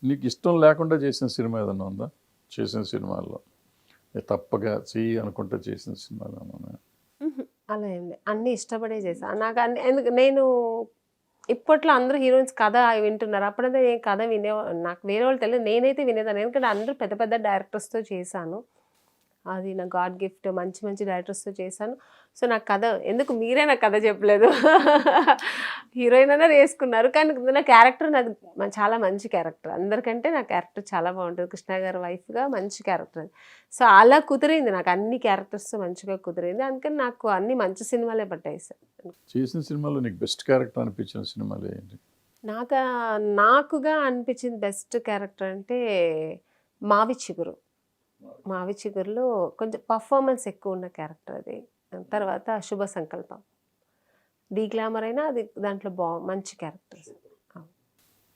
నీకు ఇష్టం లేకుండా చేసిన సినిమా ఏదన్నా ఉందా? చేసిన సినిమాల్లో తప్పగా చెయ్యి అనుకుంటే చేసిన సినిమాలు ఏమన్నా? అలా ఏం లేదు, అన్నీ ఇష్టపడే చేశాను. నాకు అన్ని ఎందుకు నేను ఇప్పట్లో అందరూ హీరోయిన్స్ కథ వింటున్నారు, అప్పుడైతే నేను కథ నాకు వేరే వాళ్ళు తెలియదు, నేనైతే వినేదాన్ని. ఎందుకంటే అందరూ పెద్ద పెద్ద డైరెక్టర్స్తో చేశాను, అది నా గాడ్ గిఫ్ట్. మంచి మంచి డైరెక్టర్స్తో చేశాను. సో నాకు కథ ఎందుకు, మీరే నాకు కథ చెప్పలేదు. హీరోయిన్ అన్నా వేసుకున్నారు, కానీ నా క్యారెక్టర్ నాకు చాలా మంచి క్యారెక్టర్. అందరికంటే నా క్యారెక్టర్ చాలా బాగుంటుంది. కృష్ణ గారి వైఫ్గా మంచి క్యారెక్టర్ అది. సో అలా కుదిరింది నాకు, అన్ని క్యారెక్టర్స్ మంచిగా కుదిరింది. అందుకని నాకు అన్ని మంచి సినిమాలే పట్టాయి సార్. చేసిన సినిమాలో నీకు బెస్ట్ క్యారెక్టర్ అనిపించిన సినిమాలు ఏంటి? నాకుగా అనిపించింది బెస్ట్ క్యారెక్టర్ అంటే మావి చిగురు. మావి చిగురులో కొంచెం పర్ఫార్మెన్స్ ఎక్కువ ఉన్న క్యారెక్టర్ అది. తర్వాత శుభ సంకల్పం, డీ గ్లామర్ అయినా అది దాంట్లో మంచి క్యారెక్టర్,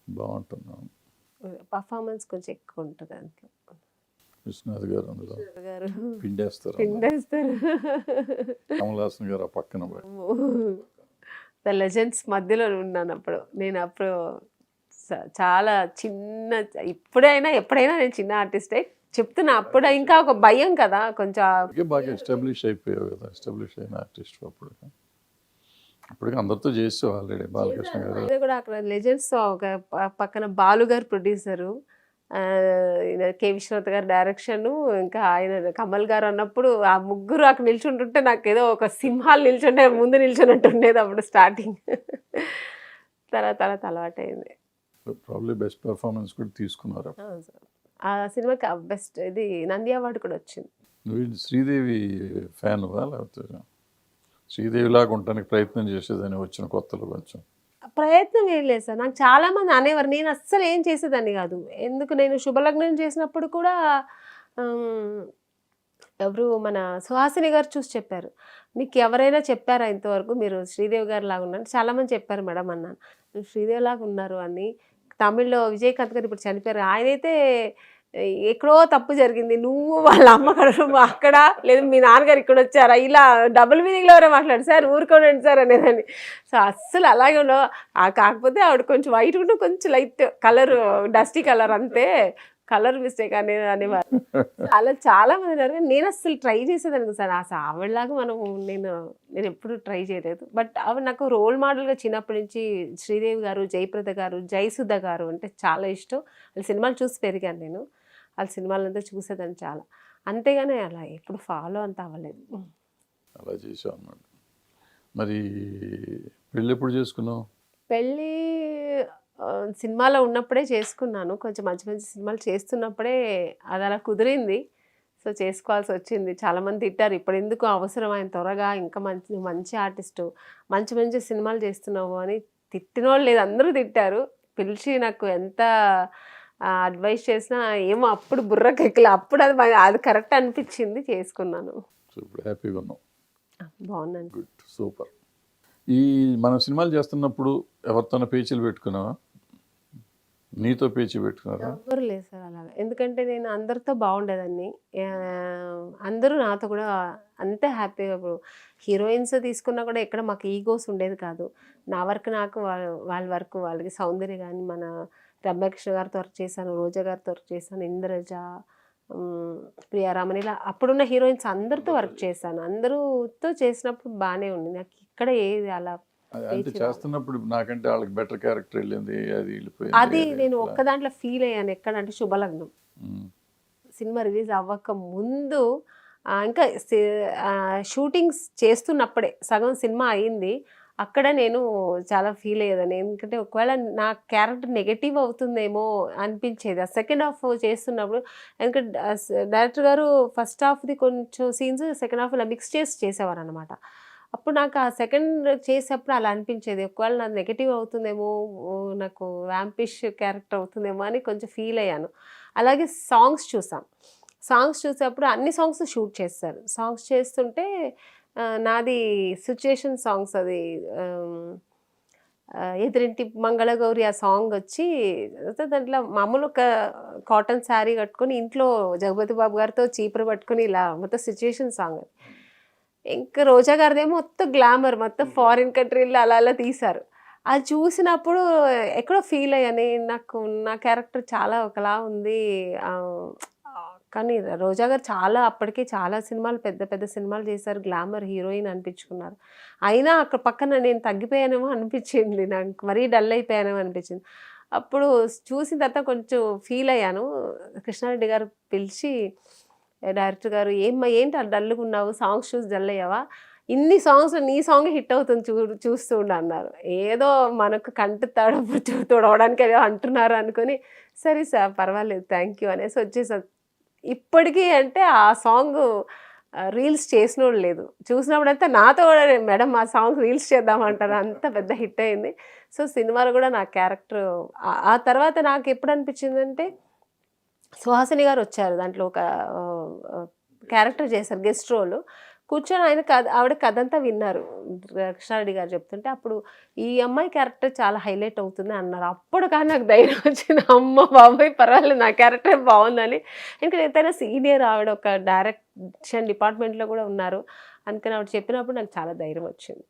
బాగుంటున్నాను. పర్ఫార్మెన్స్ కొంచెం ఎక్కువ ఉంటుంది దాంట్లో. విశ్వనాథ్ గారు అందులో గారు పిండేస్తారు, కమల్ హాసన్ గారు ఆ పక్కన. ద లెజెండ్స్ మధ్యలో ఉన్నాను అప్పుడు. నేను అప్పుడు చాలా చిన్న, ఇప్పుడైనా ఎప్పుడైనా నేను చిన్న ఆర్టిస్టే చెప్తున్నా. అప్పుడు ఇంకా ఒక భయం కదా కొంచెం. బాగా ఎస్టాబ్లిష్ అయిపోయావు కదా, ఎస్టాబ్లిష్ అయిన ఆర్టిస్ట్ అప్పుడు. అప్పటికి అందరితో చేసావు ఆల్రెడీ. బాలకృష్ణ గారు అదే కూడా అక్కడ లెజెండ్స్ ఒక పక్కన బాలు గారు ప్రొడ్యూసరు, కె విశ్వనాథ్ గారు డైరెక్షను, ఇంకా ఆయన కమల్ గారు అన్నప్పుడు ఆ ముగ్గురు అక్కడ నిల్చుంటుంటే నాకు ఏదో ఒక సింహాలు నిల్చుంటే ముందు నిల్చున్నట్టుండేది అప్పుడు స్టార్టింగ్. తర్వాత అలవాటు అయింది. ప్రాబ్లీ బెస్ట్ పర్ఫార్మెన్స్ కూడా తీసుకున్నారు. ఆ సినిమాకి బెస్ట్ ఇది నంది అవార్డు కూడా వచ్చింది. నువ్వు శ్రీదేవి ఫ్యాన్వా, లేకపోతే శ్రీదేవి లాగా ఉండడానికి ప్రయత్నం చేసేదని వచ్చిన కొత్తలో? కొంచెం ప్రయత్నం ఏం లేదు సార్, నాకు చాలామంది అనేవారు, నేను అస్సలు ఏం చేసేదాన్ని కాదు. ఎందుకు నేను శుభలగ్నం చేసినప్పుడు కూడా ఎవరు మన సుహాసిని గారు చూసి చెప్పారు, మీకు ఎవరైనా చెప్పారా ఇంతవరకు మీరు శ్రీదేవి గారు లాగా ఉన్నారు? చాలామంది చెప్పారు మేడం అన్నాను. నువ్వు శ్రీదేవి లాగా ఉన్నారు అని. తమిళ్లో విజయకాంత్ గారు ఇప్పుడు చనిపోయారు, ఆయనైతే ఎక్కడో తప్పు జరిగింది, నువ్వు వాళ్ళ అమ్మ అక్కడ లేదు, మీ నాన్నగారు ఇక్కడ వచ్చారా, ఇలా డబుల్ మీనింగ్లో ఎవరో మాట్లాడు సార్, ఊరుకోండి సార్ అనేదాన్ని. సో అస్సలు అలాగే ఉండవు. కాకపోతే ఆవిడ కొంచెం వైట్ ఉంటే కొంచెం లైట్ కలర్, డస్టీ కలర్ అంతే, కలర్ మిస్టేక్ అనేవారు. అలా చాలా మంది ఉన్నారు. నేను అస్సలు ట్రై చేసేదాన్ని సార్, అసలు ఆవిడలాగా నేను ఎప్పుడు ట్రై చేయలేదు. బట్ ఆవిడ నాకు రోల్ మోడల్గా చిన్నప్పటి నుంచి శ్రీదేవి గారు, జయప్రద గారు, జయసుధ గారు అంటే చాలా ఇష్టం. వాళ్ళ సినిమాలు చూసి పెరిగాను నేను, వాళ్ళ సినిమాలంతా చూసేదాన్ని చాలా. అంతేగాని అలా ఎప్పుడు ఫాలో అంత అవ్వలేదు. అలా చేసావు అన్నమాట. మరి పెళ్ళి ఎప్పుడు చేసుకున్నావు? పెళ్ళి సినిమాలో ఉన్నప్పుడే చేసుకున్నాను. కొంచెం మంచి మంచి సినిమాలు చేస్తున్నప్పుడే అది అలా కుదిరింది. సో చేసుకోవాల్సి వచ్చింది. చాలామంది తిట్టారు, ఇప్పుడు ఎందుకు అవసరం ఆయన త్వరగా, ఇంకా మంచి మంచి ఆర్టిస్టు, మంచి మంచి సినిమాలు చేస్తున్నావు అని. తిట్టిన వాళ్ళు లేదు, అందరూ తిట్టారు. పిలిచి నాకు ఎంత అడ్వైస్ చేసినా ఏమో అప్పుడు బుర్రకెక్కలే. అప్పుడు అది కరెక్ట్ అనిపించింది, చేసుకున్నాను. హ్యాపీగా ఉన్నావు? బాగున్నాను. Good, super. ఈ మనం సినిమాలు చేస్తున్నప్పుడు ఎవరితోనో పేచీలు పెట్టుకున్నావా? నీతో పేచీ పెట్టుకున్నారా? ఎవరు లేదు సార్ అలాగా. ఎందుకంటే నేను అందరితో బాగుండేదాన్ని, అందరూ నాతో కూడా అంతే హ్యాపీగా. ఇప్పుడు హీరోయిన్స్ తీసుకున్నా కూడా ఎక్కడ మాకు ఈగోస్ ఉండేది కాదు. నా వర్క్ నాకు, వాళ్ళ వర్క్ వాళ్ళకి. సౌందర్య కానీ, మన రమ్యకృష్ణ గారితో వర్క్ చేశాను, రోజా గారితో వర్క్ చేశాను, ఇంద్రజ, ప్రియారామన్, ఇలా అప్పుడున్న హీరోయిన్స్ అందరితో వర్క్ చేశాను. అందరితో చేసినప్పుడు బాగానే ఉంది. నాకు ఇక్కడ ఏది అలా అంటే చేస్తున్నప్పుడు నాకంటే వాళ్ళకి బెటర్ క్యారెక్టర్ వెళ్ళింది, అది వెళ్ళిపోయింది. అది నేను ఒక్క దాంట్లో ఫీల్ అయ్యాను. ఎక్కడంటే శుభలగ్నం సినిమా రిలీజ్ అవ్వక ముందు, ఇంకా షూటింగ్స్ చేస్తున్నప్పుడే సగం సినిమా అయింది, అక్కడ నేను చాలా ఫీల్ అయ్యేదాన్ని. ఎందుకంటే ఒకవేళ నా క్యారెక్టర్ నెగటివ్ అవుతుందేమో అనిపించేది ఆ సెకండ్ హాఫ్ చేస్తున్నప్పుడు. ఎందుకంటే డైరెక్టర్ గారు ఫస్ట్ హాఫ్ది కొంచెం సీన్స్ సెకండ్ హాఫ్ ఇలా మిక్స్ చేసి చేసేవారు అనమాట. అప్పుడు నాకు ఆ సెకండ్ చేసేప్పుడు అలా అనిపించేది, ఒకవేళ నాది నెగటివ్ అవుతుందేమో, నాకు వ్యాంపిష్ క్యారెక్టర్ అవుతుందేమో అని కొంచెం ఫీల్ అయ్యాను. అలాగే సాంగ్స్ చూసాం. సాంగ్స్ చూసేప్పుడు అన్ని సాంగ్స్ షూట్ చేస్తారు. సాంగ్స్ చేస్తుంటే నాది సిచ్యుయేషన్ సాంగ్స్, అది ఎదురింటి మంగళగౌరి ఆ సాంగ్ వచ్చి, దాంట్లో మామూలు ఒక కాటన్ శారీ కట్టుకొని ఇంట్లో జగపతి బాబు గారితో చీపురు పట్టుకొని ఇలా మొత్తం సిచ్యుయేషన్ సాంగ్. ఇంకా రోజా గారిదేమో మొత్తం గ్లామర్, మొత్తం ఫారిన్ కంట్రీల్లో అలా అలా తీశారు. అది చూసినప్పుడు ఎక్కడో ఫీల్ అయ్యాను. నాకు నా క్యారెక్టర్ చాలా ఒకలా ఉంది. ఆహ్, కానీ రోజా గారు చాలా అప్పటికే చాలా సినిమాలు పెద్ద పెద్ద సినిమాలు చేశారు. గ్లామర్ హీరోయిన్ అనిపించుకున్నారు. అయినా అక్కడ పక్కన నేను తగ్గిపోయానేమో అనిపించింది. నాకు మరీ డల్ అయిపోయానేమో అనిపించింది. అప్పుడు చూసిన తర్వాత కొంచెం ఫీల్ అయ్యాను. కృష్ణారెడ్డి గారు పిలిచి డైరెక్టర్ గారు "ఏమ్మా ఏంటి అలా డల్‌గా ఉన్నావు? సాంగ్స్ చూసి డల్ అయ్యావా? ఇన్ని సాంగ్స్‌లో నీ సాంగే హిట్ అవుతుంది చూస్తూ ఉండు" అన్నారు. ఏదో మనకు కంటి తడుపు తుడవడానికి ఏదో అంటున్నారు అనుకోని, సరే సార్ పర్వాలేదు థ్యాంక్ యూ అనేసి వచ్చేసాను. ఇప్పటికీ అంటే ఆ సాంగు రీల్స్ చేసినోడు లేదు. చూసినప్పుడంతా నాతో కూడా మేడం ఆ సాంగ్ రీల్స్ చేద్దామంటారు. అంత పెద్ద హిట్ అయింది. సో, సినిమాలో కూడా నా క్యారెక్టర్ ఆ తర్వాత నాకెప్పుడు అనిపించిందంటే, సుహాసిని గారు వచ్చారు. దాంట్లో ఒక క్యారెక్టర్ చేశారు గెస్ట్ రోల్. కూర్చొని ఆయన ఆవిడ కథంతా విన్నారు. కృష్ణారెడ్డి గారు చెప్తుంటే, అప్పుడు ఈ అమ్మాయి క్యారెక్టర్ చాలా హైలైట్ అవుతుంది అన్నారు. అప్పుడు కానీ నాకు ధైర్యం వచ్చింది. అమ్మ బాబోయ్! పర్వాలేదు నా క్యారెక్టర్ బాగుందని. ఇంకా ఎంతైనా సీనియర్ ఆవిడ ఒక డైరెక్షన్ డిపార్ట్మెంట్‌లో కూడా ఉన్నారు. అందుకని ఆవిడ చెప్పినప్పుడు నాకు చాలా ధైర్యం వచ్చింది.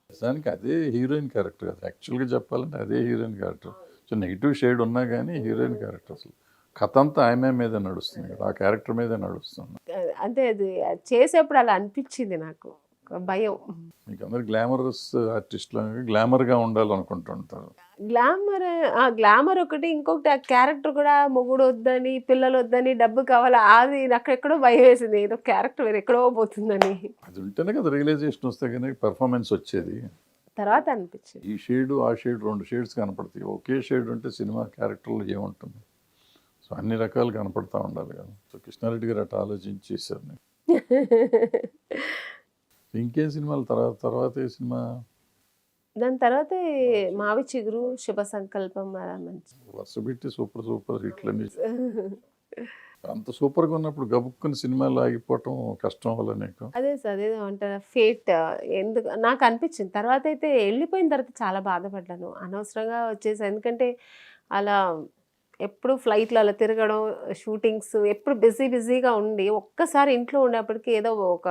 నిజానికి అదే హీరోయిన్ క్యారెక్టర్ కదా, యాక్చువల్గా చెప్పాలంటే అదే heroine character. So negative shade ఉన్నా కానీ హీరోయిన్ క్యారెక్టర్ అసలు కథ అంతా ఆమె మీద నడుస్తుంది కదా, ఆ క్యారెక్టర్ మీదే నడుస్తుంది. అంటే అది చేసేప్పుడు అలా అనిపించింది నాకు. ఒక భయం. మీకు అందరు గ్లామరస్ ఆర్టిస్టులు గ్లామర్గా ఉండాలనుకుంటుంటారు. గ్లామర్ ఒకటి. ఇంకొకటి ఆ క్యారెక్టర్ కూడా మొగుడు వద్దని, పిల్లలు వద్దని, డబ్బు కావాలి. అది నాకెక్కడో భయం వేసింది. ఏదో క్యారెక్టర్ వేరే ఎక్కడో పోతుందని. అది ఉంటేనే కదా రియలైజేషన్ వస్తే కానీ పెర్ఫార్మెన్స్ వచ్చేది. తర్వాత అనిపించింది. ఈ షేడు ఆ షేడ్ 2 షేడ్స్ కనపడతాయి. ఒకే షేడ్ ఉంటే సినిమా క్యారెక్టర్లో ఏముంటుంది? సో అన్ని రకాలు కనపడతా ఉండాలి కదా. సో కృష్ణారెడ్డి గారు అట్లా ఆలోచించి చేశారు. ఇంకేం సినిమాలు తర్వాత ఏ సినిమా? దాని తర్వాత మావి చిగురు, శుభ సంకల్పం అలా మంచి వరుస పెట్టి సూపర్ హిట్లని అంత సూపర్గా ఉన్నప్పుడు గబుక్కుని సినిమాలు ఆగిపోవటం కష్టం వల్ల నీకు. అదే సార్ అదేదో అంటారా ఫేట్. ఎందుకు నాకు అనిపించింది. తర్వాత అయితే వెళ్ళిపోయిన తర్వాత చాలా బాధపడ్డాను. అనవసరంగా వచ్చేసి ఎందుకంటే అలా ఎప్పుడు ఫ్లైట్లో అలా తిరగడం, షూటింగ్స్ ఎప్పుడు బిజీగా ఉండి ఒక్కసారి ఇంట్లో ఉండేప్పటికి ఏదో ఒక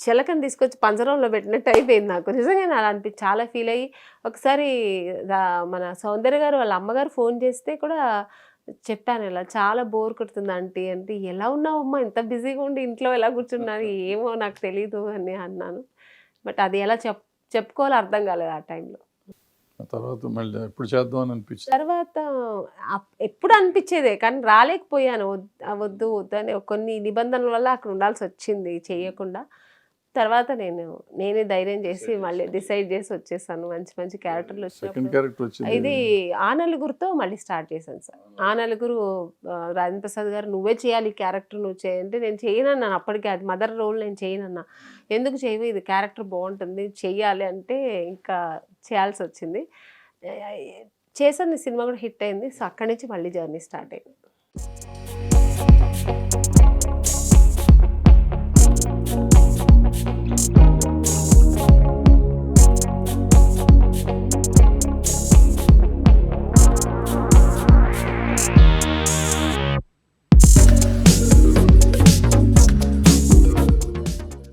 చిలకని తీసుకొచ్చి పంజరంలో పెట్టినట్టు అయిపోయింది నాకు. నిజంగా అలా చాలా ఫీల్ అయ్యి ఒకసారి మన సౌందర్య గారు వాళ్ళ అమ్మగారు ఫోన్ చేస్తే కూడా చెప్పాను, ఇలా చాలా బోర్ కొడుతుంది ఆంటీ అంటే, ఎలా ఉన్నావమ్మా ఇంత బిజీగా ఉండి ఇంట్లో ఎలా కూర్చున్నాను ఏమో నాకు తెలీదు అని అన్నాను. బట్ అది ఎలా చెప్పుకోవాలో అర్థం కాలేదు ఆ టైంలో. తర్వాత మళ్ళీ ఎప్పుడు చేద్దాం అని అనిపించింది. తర్వాత ఎప్పుడు అనిపించేదే కానీ రాలేకపోయాను. వద్దు అని కొన్ని నిబంధనల వల్ల అక్కడ ఉండాల్సి వచ్చింది చేయకుండా. తర్వాత నేనే ధైర్యం చేసి మళ్ళీ డిసైడ్ చేసి వచ్చేసాను. మంచి క్యారెక్టర్లు సెకండ్ వచ్చినప్పుడు. క్యారెక్టర్ వచ్చింది. ఇది ఆ నలుగురితో మళ్ళీ స్టార్ట్ చేశాను సార్. ఆ నలుగురు రాజేంద్ర ప్రసాద్ గారు నువ్వే చేయాలి ఈ క్యారెక్టర్, నువ్వు చేయంటే నేను చేయనన్నాను. అప్పటికే అది మదర్ రోల్ నేను చేయనన్నా. ఎందుకు చేయవు, ఇది క్యారెక్టర్ బాగుంటుంది చెయ్యాలి అంటే ఇంకా చేయాల్సి వచ్చింది. చేశాను. ఈ సినిమా కూడా హిట్ అయింది. సో అక్కడి నుంచి మళ్ళీ జర్నీ స్టార్ట్ అయింది.